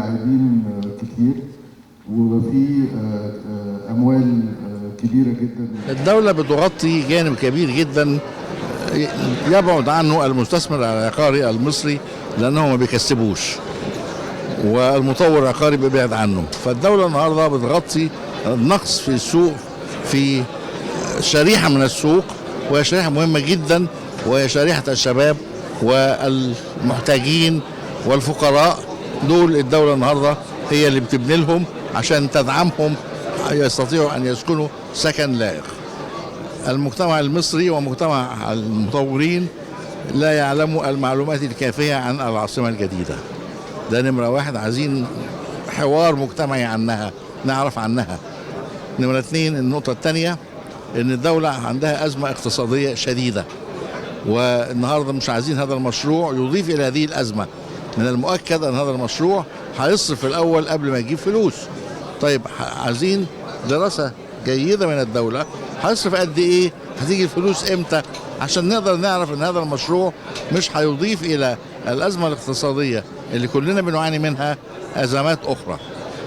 لاعبين كتير وفي اموال كبيره جدا. الدولة بتغطي جانب كبير جدا يبعد عنه المستثمر العقاري المصري لأنه ما بيكسبوش، والمطور العقاري بيبعد عنه. فالدولة النهارده بتغطي النقص في السوق في شريحة من السوق، وهي شريحة مهمة جدا، وهي شريحة الشباب والمحتاجين والفقراء. دول الدولة النهارده هي اللي بتبني لهم عشان تدعمهم يستطيعوا أن يسكنوا سكن لائق. المجتمع المصري ومجتمع المطورين لا يعلموا المعلومات الكافية عن العاصمة الجديدة. ده نمرة واحد، عايزين حوار مجتمعي عنها، نعرف عنها. نمرة اتنين، النقطة الثانية إن الدولة عندها أزمة اقتصادية شديدة، والنهاردة مش عايزين هذا المشروع يضيف إلى هذه الأزمة. من المؤكد أن هذا المشروع هيصرف الأول قبل ما يجيب فلوس. طيب عايزين دراسة جيدة من الدولة، هيصرف قد إيه، هتيجي الفلوس إمتى، عشان نقدر نعرف أن هذا المشروع مش هيضيف إلى الأزمة الاقتصادية اللي كلنا بنعاني منها أزمات أخرى.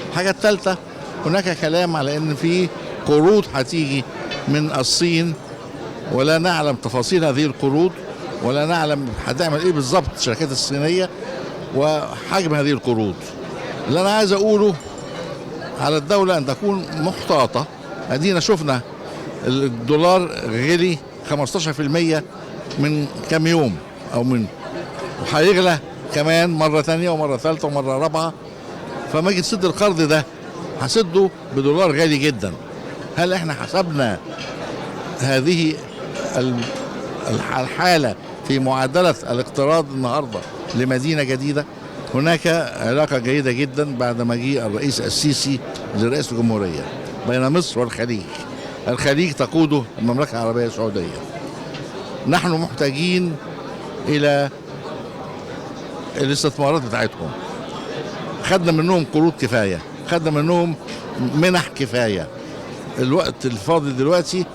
الحاجة الثالثة، هناك كلام على أن في قروض هتيجي من الصين، ولا نعلم تفاصيل هذه القروض، ولا نعلم هتعمل إيه بالظبط الشركات الصينية وحجم هذه القروض. اللي أنا عايز أقوله على الدولة أن تكون محتاطة. أدينا شفنا الدولار غلي 15% من كام يوم أو من، وهيغلى كمان مرة ثانية ومرة ثالثة ومرة رابعة. فما اجي تسد القرض ده هسده بدولار غالي جدا. هل احنا حسبنا هذه الحالة في معادلة الاقتراض النهاردة لمدينة جديدة؟ هناك علاقة جيدة جدا بعد ما جه الرئيس السيسي لرئيس الجمهورية بين مصر والخليج. الخليج تقوده المملكة العربية السعودية. نحن محتاجين إلى الاستثمارات بتاعتهم. خدنا منهم قروض كفاية، خدنا منهم منح كفاية. الوقت الفاضل دلوقتي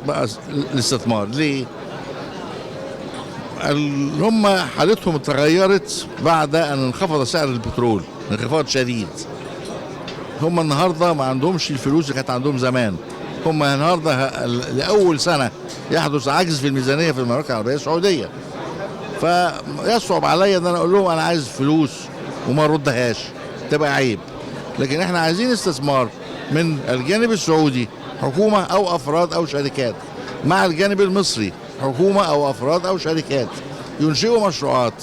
بقى الاستثمار. ليه؟ هم حالتهم اتغيرت بعد أن انخفض سعر البترول انخفاض شديد. هم النهارده ما عندهمش الفلوس اللي كانت عندهم زمان. هم النهارده لأول سنة يحدث عجز في الميزانية في المملكة العربية السعودية. فيصعب عليا ان انا اقول لهم انا عايز فلوس وما اردهاش، تبقى عيب. لكن احنا عايزين استثمار من الجانب السعودي، حكومة او افراد او شركات، مع الجانب المصري حكومة او افراد او شركات، ينشئوا مشروعات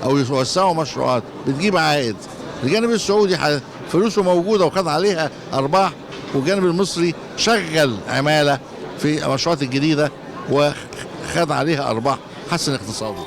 او يوسعوا مشروعات بتجيب عائد. الجانب السعودي فلوسه موجودة وخد عليها ارباح، والجانب المصري شغل عمالة في المشروعات الجديدة وخد عليها ارباح، حسن اقتصاده.